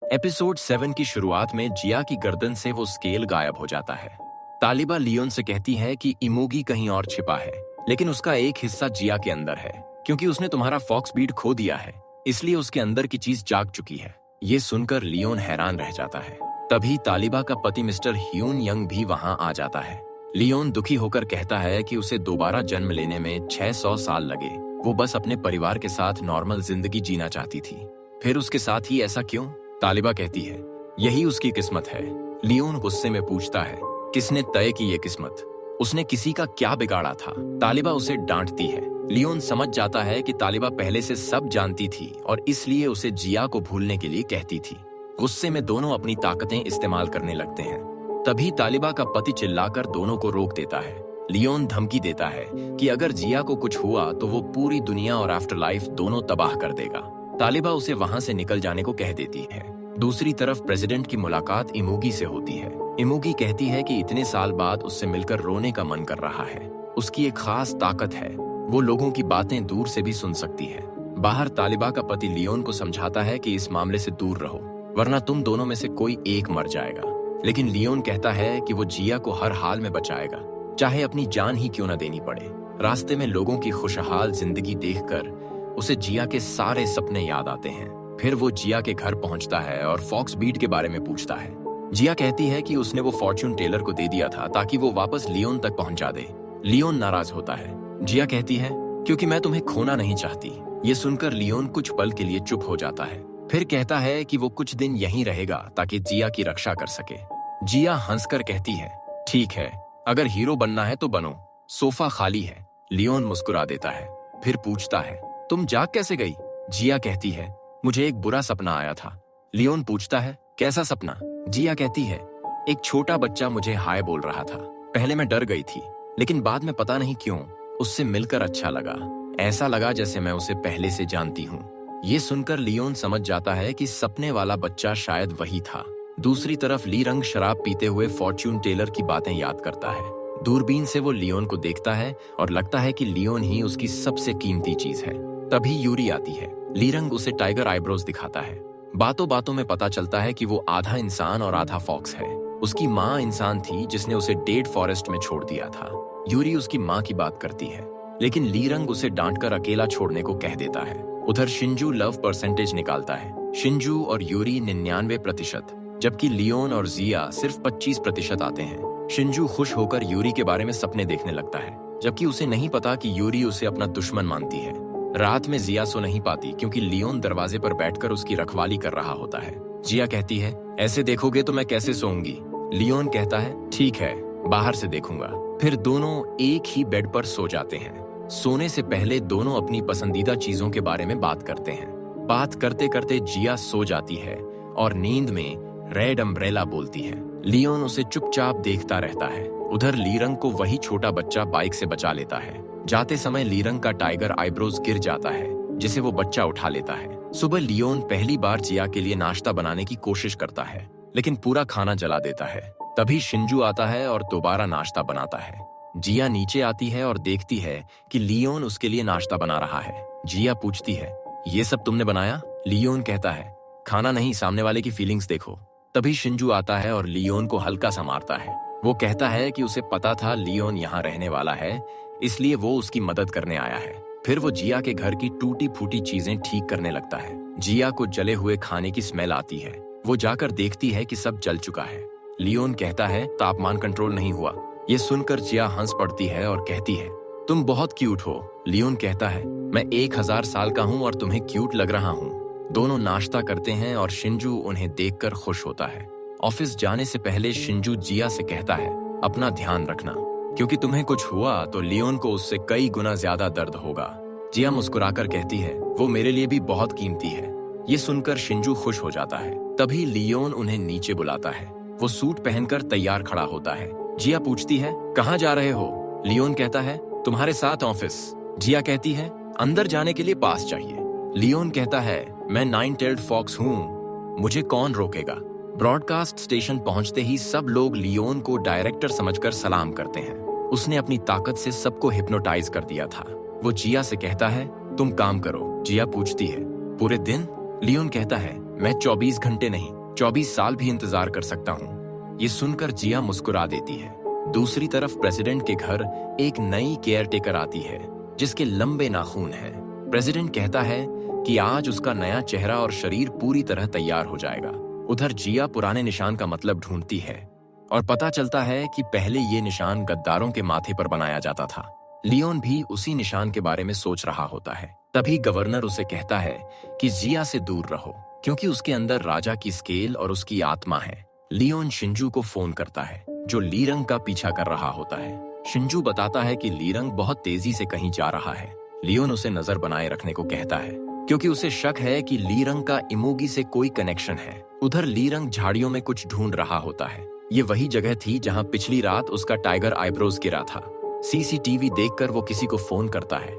Episode 7 की शुरुआत में जिया की गर्दन से वो स्केल गायब हो जाता है। तालिबा लियोन से कहती है कि इमोगी कहीं और छिपा है, लेकिन उसका एक हिस्सा जिया के अंदर है। क्योंकि उसने तुम्हारा फॉक्स बीट खो दिया है, इसलिए उसके अंदर की चीज जाग चुकी है। ये सुनकर लियोन हैरान रह जाता है। तभी तालिबा का पति मिस्टर ह्यून यंग भी वहां आ जाता है। लियोन दुखी होकर कहता है कि उसे दोबारा जन्म लेने में 600 साल लगे। वो बस अपने परिवार के साथ नॉर्मल जिंदगी जीना चाहती थी। फिर उसके साथ ही ऐसा क्यों? तालिबा कहती है यही उसकी किस्मत है। लियोन गुस्से में पूछता है किसने तय की ये किस्मत? उसने किसी का क्या बिगाड़ा था? तालिबा उसे डांटती है। लियोन समझ जाता है कि तालिबा पहले से सब जानती थी और इसलिए उसे जिया को भूलने के लिए कहती थी। गुस्से में दोनों अपनी ताकतें इस्तेमाल करने लगते हैं। तभी तालिबा का पति चिल्लाकर दोनों को रोक देता है। लियोन धमकी देता है कि अगर जिया को कुछ हुआ तो वो पूरी दुनिया और आफ्टर लाइफ दोनों तबाह कर देगा। तालिबा उसे वहां से निकल जाने को कह देती है। दूसरी तरफ प्रेसिडेंट की मुलाकात इमोगी से होती है। इमोगी कहती है कि इतने साल बाद उससे मिलकर रोने का मन कर रहा है। उसकी एक खास ताकत है, वो लोगों की बातें दूर से भी सुन सकती है। बाहर तालिबा का पति लियोन को समझाता है कि इस मामले से दूर रहो, वरना तुम दोनों में से कोई एक मर जाएगा। लेकिन लियोन कहता है कि वो जिया को हर हाल में बचाएगा, चाहे अपनी जान ही क्यों न देनी पड़े। रास्ते में लोगों की खुशहाल जिंदगी देखकर उसे जिया के सारे सपने याद आते हैं। फिर वो जिया के घर पहुंचता है और फॉक्स बीट के बारे में पूछता है। जिया कहती है कि उसने वो फॉर्च्यून टेलर को दे दिया था ताकि वो वापस लियोन तक पहुंचा दे। लियोन नाराज होता है। जिया कहती है क्योंकि मैं तुम्हें खोना नहीं चाहती। ये सुनकर लियोन कुछ पल के लिए चुप हो जाता है। फिर कहता है कि वो कुछ दिन यहीं रहेगा ताकि जिया की रक्षा कर सके। जिया हंसकर कहती है ठीक है, अगर हीरो बनना है तो बनो, सोफा खाली है। लियोन मुस्कुरा देता है। फिर पूछता है तुम जाग कैसे गई? जिया कहती है मुझे एक बुरा सपना आया था। लियोन पूछता है कैसा सपना? जिया कहती है एक छोटा बच्चा मुझे हाय बोल रहा था। पहले मैं डर गई थी, लेकिन बाद में पता नहीं क्यों उससे मिलकर अच्छा लगा। ऐसा लगा जैसे मैं उसे पहले से जानती हूँ। ये सुनकर लियोन समझ जाता है कि सपने वाला बच्चा शायद वही था। दूसरी तरफ ली रंग शराब पीते हुए फॉर्च्यून टेलर की बातें याद करता है। दूरबीन से वो लियोन को देखता है और लगता है कि लियोन ही उसकी सबसे कीमती चीज है। तभी यूरी आती है। ली रंग उसे टाइगर आईब्रोज दिखाता है। बातों बातों में पता चलता है कि वो आधा इंसान और आधा फॉक्स है। उसकी माँ इंसान थी जिसने उसे डेड फॉरेस्ट में छोड़ दिया था। यूरी उसकी माँ की बात करती है, लेकिन ली रंग उसे डांटकर अकेला छोड़ने को कह देता है। उधर शिंजू लव परसेंटेज निकालता है। शिंजू और यूरी 99%, जबकि लियोन और जिया सिर्फ 25% आते हैं। शिंजू खुश होकर यूरी के बारे में सपने देखने लगता है, जबकि उसे नहीं पता कि यूरी उसे अपना दुश्मन मानती है। रात में जिया सो नहीं पाती क्योंकि लियोन दरवाजे पर बैठकर उसकी रखवाली कर रहा होता है। जिया कहती है ऐसे देखोगे तो मैं कैसे सोऊंगी? लियोन कहता है ठीक है, बाहर से देखूंगा। फिर दोनों एक ही बेड पर सो जाते हैं। सोने से पहले दोनों अपनी पसंदीदा चीजों के बारे में बात करते हैं। बात करते करते जिया सो जाती है और नींद में रेड अम्ब्रेला बोलती है। लियोन उसे चुपचाप देखता रहता है। उधर लीरंग को वही छोटा बच्चा बाइक से बचा लेता है। जाते समय लीरंग का टाइगर आईब्रोज गिर जाता है, जिसे वो बच्चा उठा लेता है। सुबह लियोन पहली बार जिया के लिए नाश्ता बनाने की कोशिश करता है, लेकिन पूरा खाना जला देता है। तभी शिंजू आता है और दोबारा नाश्ता बनाता है। जिया नीचे आती है और देखती है कि लियोन उसके लिए नाश्ता बना रहा है। जिया पूछती है ये सब तुमने बनाया? लियोन कहता है खाना नहीं, सामने वाले की फीलिंग्स देखो। तभी शिंजू आता है और लियोन को हल्का सा मारता है। वो कहता है कि उसे पता था लियोन यहाँ रहने वाला है, इसलिए वो उसकी मदद करने आया है। फिर वो जिया के घर की टूटी फूटी चीजें ठीक करने लगता है। जिया को जले हुए खाने की स्मेल आती है। वो जाकर देखती है कि सब जल चुका है। लियोन कहता है तापमान कंट्रोल नहीं हुआ। ये सुनकर जिया हंस पड़ती है और कहती है तुम बहुत क्यूट हो। लियोन कहता है मैं 1000 साल का हूँ और तुम्हें क्यूट लग रहा हूँ। दोनों नाश्ता करते हैं और शिंजू उन्हें देखकर खुश होता है। ऑफिस जाने से पहले शिंजू जिया से कहता है अपना ध्यान रखना, क्योंकि तुम्हें कुछ हुआ तो लियोन को उससे कई गुना ज्यादा दर्द होगा। जिया मुस्कुराकर कहती है वो मेरे लिए भी बहुत कीमती है। ये सुनकर शिंजू खुश हो जाता है। तभी लियोन उन्हें नीचे बुलाता है। वो सूट पहनकर तैयार खड़ा होता है। जिया पूछती है कहाँ जा रहे हो? लियोन कहता है तुम्हारे साथ ऑफिस। जिया कहती है अंदर जाने के लिए पास चाहिए। लियोन कहता है मैं 9-tailed फॉक्स हूँ, मुझे कौन रोकेगा। ब्रॉडकास्ट स्टेशन पहुंचते ही सब लोग लियोन को डायरेक्टर समझकर सलाम करते हैं। उसने अपनी ताकत से सबको हिप्नोटाइज कर दिया था। वो जिया से कहता है तुम काम करो। जिया पूछती है पूरे दिन? लियोन कहता है मैं 24 घंटे नहीं 24 साल भी इंतजार कर सकता हूँ। ये सुनकर जिया मुस्कुरा देती है। दूसरी तरफ प्रेसिडेंट के घर एक नई केयर टेकर आती है जिसके लंबे नाखून हैं। प्रेसिडेंट कहता है कि आज उसका नया चेहरा और शरीर पूरी तरह तैयार हो जाएगा। उधर जिया पुराने निशान का मतलब ढूंढती है और पता चलता है कि पहले ये निशान गद्दारों के माथे पर बनाया जाता था। लियोन भी उसी निशान के बारे में सोच रहा होता है। तभी गवर्नर उसे कहता है कि जिया से दूर रहो क्योंकि उसके अंदर राजा की स्केल और उसकी आत्मा है। लियोन शिंजू को फोन करता है जो लीरंग का पीछा कर रहा होता है। शिंजू बताता है कि लीरंग बहुत तेजी से कहीं जा रहा है। लियोन उसे नजर बनाए रखने को कहता है क्योंकि उसे शक है कि लीरंग का इमोगी से कोई कनेक्शन है। उधर लीरंग झाड़ियों में कुछ ढूंढ रहा होता है। ये वही जगह थी जहां पिछली रात उसका टाइगर आईब्रोज गिरा था। सीसीटीवी देखकर वो किसी को फोन करता है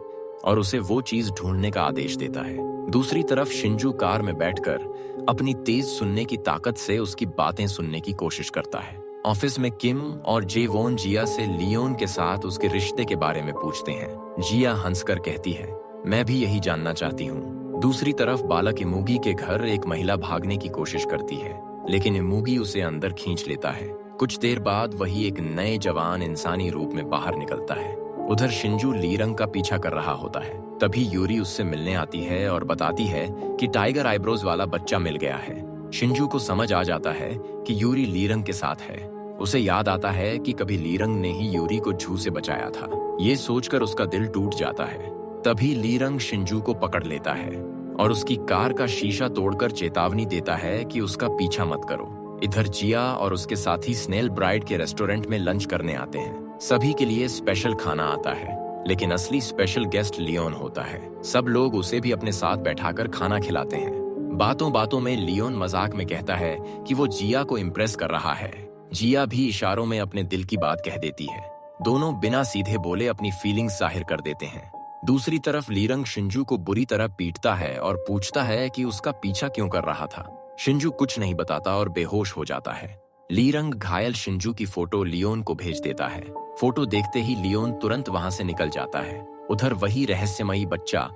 और उसे वो चीज ढूंढने का आदेश देता है। दूसरी तरफ शिंजू कार में बैठकर अपनी तेज सुनने की ताकत से उसकी बातें सुनने की कोशिश करता है। ऑफिस में किम और जेवोन जिया से लियोन के साथ उसके रिश्ते के बारे में पूछते हैं। जिया हंसकर कहती है, मैं भी यही जानना चाहती हूँ। दूसरी तरफ बालक इमूगी के घर एक महिला भागने की कोशिश करती है लेकिन इमूगी उसे अंदर खींच लेता है। कुछ देर बाद वही एक नए जवान इंसानी रूप में बाहर निकलता है। उधर शिंजू लीरंग का पीछा कर रहा होता है। तभी यूरी उससे मिलने आती है और बताती है कि टाइगर आईब्रोज वाला बच्चा मिल गया है। शिंजू को समझ आ जाता है कि यूरी लीरंग के साथ है। उसे याद आता है कि कभी लीरंग ने ही यूरी को झू से बचाया था। ये सोचकर उसका दिल टूट जाता है। तभी लीरंग शिंजू को पकड़ लेता है और उसकी कार का शीशा तोड़कर चेतावनी देता है कि उसका पीछा मत करो। इधर जिया और उसके साथी स्नेल ब्राइड के रेस्टोरेंट में लंच करने आते हैं। सभी के लिए स्पेशल खाना आता है लेकिन असली स्पेशल गेस्ट लियोन होता है। सब लोग उसे भी अपने साथ बैठाकर खाना खिलाते हैं। बातों बातों में लियोन मजाक में कहता है कि वो जिया को इम्प्रेस कर रहा है। जिया भी इशारों में अपने दिल की बात कह देती है। दोनों बिना सीधे बोले अपनी फीलिंग्स जाहिर कर देते हैं। दूसरी तरफ लीरंग शिंजू को बुरी तरह पीटता है और पूछता है कि उसका पीछा क्यों कर रहा था। शिंजू कुछ नहीं बताता और बेहोश हो जाता है। लीरंग घायल शिंजू की फोटो लियोन को भेज देता है। फोटो देखते ही लियोन तुरंत वहां से निकल जाता है। उधर वही रहस्यमयी बच्चा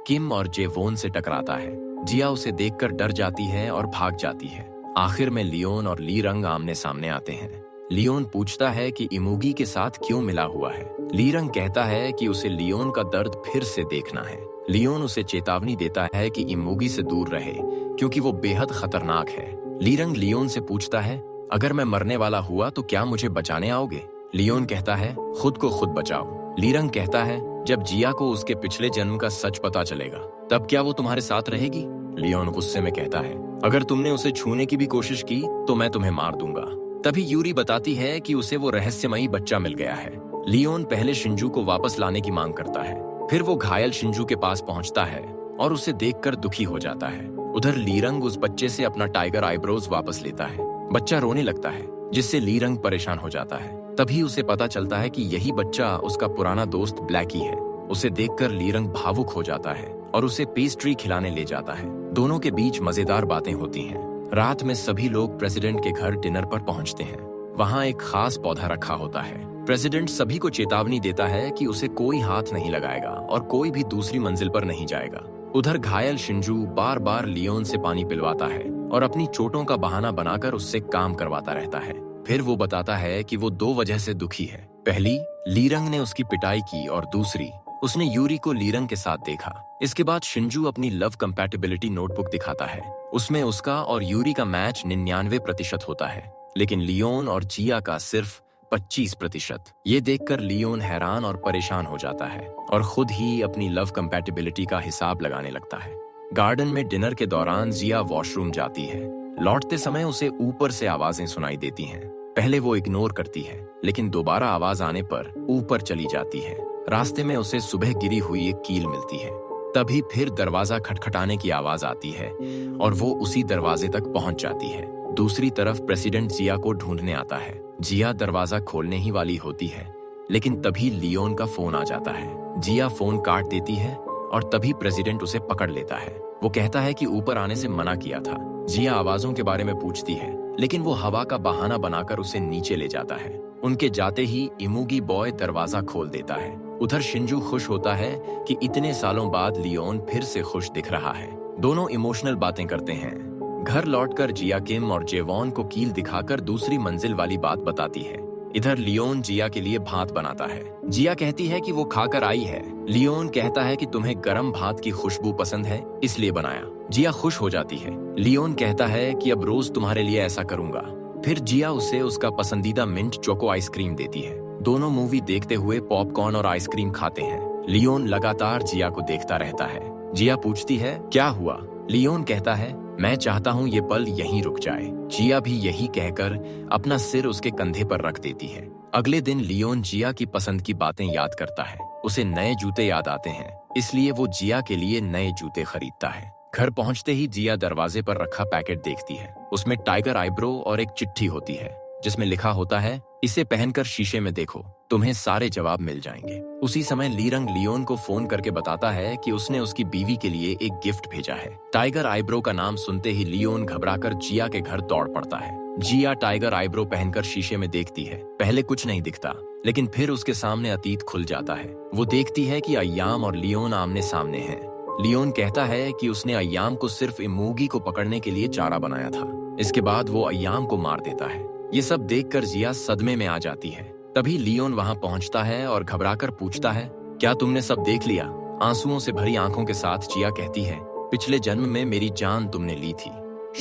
किम और जेवोन से टकराता है। जिया उसे देखकर डर जाती है और भाग जाती है। आखिर में लियोन और लीरंग आमने सामने आते हैं। लियोन पूछता है कि इमूगी के साथ क्यों मिला हुआ है। लीरंग कहता है कि उसे लियोन का दर्द फिर से देखना है। लियोन उसे चेतावनी देता है कि इमूगी से दूर रहे क्योंकि वो बेहद खतरनाक है। लीरंग लियोन से पूछता है, अगर मैं मरने वाला हुआ तो क्या मुझे बचाने आओगे? लियोन कहता है, खुद को खुद बचाओ। लीरंग कहता है, जब जिया को उसके पिछले जन्म का सच पता चलेगा तब क्या वो तुम्हारे साथ रहेगी? लियोन गुस्से में कहता है, अगर तुमने उसे छूने की भी कोशिश की तो मैं तुम्हें मार दूंगा। तभी यूरी बताती है कि उसे वो रहस्यमयी बच्चा मिल गया है। लियोन पहले शिंजू को वापस लाने की मांग करता है। फिर वो घायल शिंजू के पास पहुंचता है और उसे देखकर दुखी हो जाता है। उधर लीरंग उस बच्चे से अपना टाइगर आईब्रोज वापस लेता है। बच्चा रोने लगता है जिससे लीरंग परेशान हो जाता है। तभी उसे पता चलता है कि यही बच्चा उसका पुराना दोस्त ब्लैकी है। उसे देखकर लीरंग भावुक हो जाता है और उसे पेस्ट्री खिलाने ले जाता है। दोनों के बीच मजेदार बातें होती हैं। रात में सभी लोग प्रेसिडेंट के घर डिनर पर पहुंचते हैं। वहां एक खास पौधा रखा होता है। प्रेसिडेंट सभी को चेतावनी देता है कि उसे कोई हाथ नहीं लगाएगा और कोई भी दूसरी मंजिल पर नहीं जाएगा। उधर घायल शिंजू बार बार लियोन से पानी पिलवाता है और अपनी चोटों का बहाना बनाकर उससे काम करवाता रहता है। फिर वो बताता है कि वो दो वजह से दुखी है। पहली, लीरंग ने उसकी पिटाई की और दूसरी, उसने यूरी को लीरंग के साथ देखा। इसके बाद शिंजू अपनी लव कंपैटिबिलिटी नोटबुक दिखाता है। उसमें उसका और यूरी का मैच 99% होता है लेकिन लियोन और जिया का सिर्फ 25%। ये देखकर लियोन हैरान और परेशान हो जाता है और खुद ही अपनी लव कंपैटिबिलिटी का हिसाब लगाने लगता है। गार्डन में डिनर के दौरान जिया वॉशरूम जाती है। लौटते समय उसे ऊपर से आवाजें सुनाई देती हैं। पहले वो इग्नोर करती है लेकिन दोबारा आवाज आने पर ऊपर चली जाती है। रास्ते में उसे सुबह गिरी हुई एक कील मिलती है। तभी फिर दरवाजा खटखटाने की आवाज आती है और वो उसी दरवाजे तक पहुंच जाती है। दूसरी तरफ प्रेसिडेंट जिया को ढूंढने आता है। जिया दरवाजा खोलने ही वाली होती है लेकिन तभी लियोन का फोन आ जाता है। जिया फोन काट देती है और तभी प्रेसिडेंट उसे पकड़ लेता है। वो कहता है कि ऊपर आने से मना किया था। जिया आवाजों के बारे में पूछती है लेकिन वो हवा का बहाना बनाकर उसे नीचे ले जाता है। उनके जाते ही इमूगी बॉय दरवाजा खोल देता है। उधर शिंजू खुश होता है कि इतने सालों बाद लियोन फिर से खुश दिख रहा है। दोनों इमोशनल बातें करते हैं। घर लौटकर जिया किम और जेवॉन को कील दिखाकर दूसरी मंजिल वाली बात बताती है। इधर लियोन जिया के लिए भात बनाता है। जिया कहती है कि वो खाकर आई है। लियोन कहता है कि तुम्हें गरम भात की खुशबू पसंद है इसलिए बनाया। जिया खुश हो जाती है। लियोन कहता है कि अब रोज तुम्हारे लिए ऐसा करूंगा। फिर जिया उसे उसका पसंदीदा मिंट चोको आइसक्रीम देती है। दोनों मूवी देखते हुए पॉपकॉर्न और आइसक्रीम खाते हैं। लियोन लगातार जिया को देखता रहता है। जिया पूछती है क्या हुआ। लियोन कहता है मैं चाहता हूँ ये पल यहीं रुक जाए। जिया भी यही कहकर अपना सिर उसके कंधे पर रख देती है। अगले दिन लियोन जिया की पसंद की बातें याद करता है। उसे नए जूते याद आते हैं, इसलिए वो जिया के लिए नए जूते खरीदता है। घर पहुंचते ही जिया दरवाजे पर रखा पैकेट देखती है। उसमें टाइगर आईब्रो और एक चिट्ठी होती है जिसमें लिखा होता है इसे पहनकर शीशे में देखो, तुम्हें सारे जवाब मिल जाएंगे। उसी समय लीरंग लियोन को फोन करके बताता है कि उसने उसकी बीवी के लिए एक गिफ्ट भेजा है। टाइगर आईब्रो का नाम सुनते ही लियोन घबराकर जिया के घर दौड़ पड़ता है। जिया टाइगर आईब्रो पहनकर शीशे में देखती है। पहले कुछ नहीं दिखता, लेकिन फिर उसके सामने अतीत खुल जाता है। वो देखती है कि अय्याम और लियोन आमने सामने हैं। लियोन कहता है कि उसने अय्याम को सिर्फ इमोगी को पकड़ने के लिए चारा बनाया था। इसके बाद वो अय्याम को मार देता है। ये सब देखकर जिया सदमे में आ जाती है। तभी लियोन वहां पहुंचता है और घबराकर पूछता है क्या तुमने सब देख लिया। आंसुओं से भरी आंखों के साथ जिया कहती है पिछले जन्म में मेरी जान तुमने ली थी।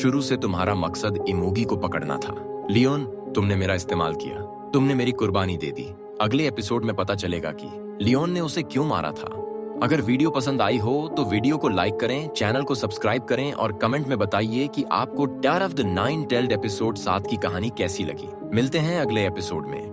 शुरू से तुम्हारा मकसद इमोगी को पकड़ना था। लियोन, तुमने मेरा इस्तेमाल किया, तुमने मेरी कुर्बानी दे दी। अगले एपिसोड में पता चलेगा कि लियोन ने उसे क्यों मारा था। अगर वीडियो पसंद आई हो तो वीडियो को लाइक करें, चैनल को सब्सक्राइब करें और कमेंट में बताइए कि आपको tyre of the 9 tailed episode 7 की कहानी कैसी लगी। मिलते हैं अगले एपिसोड में।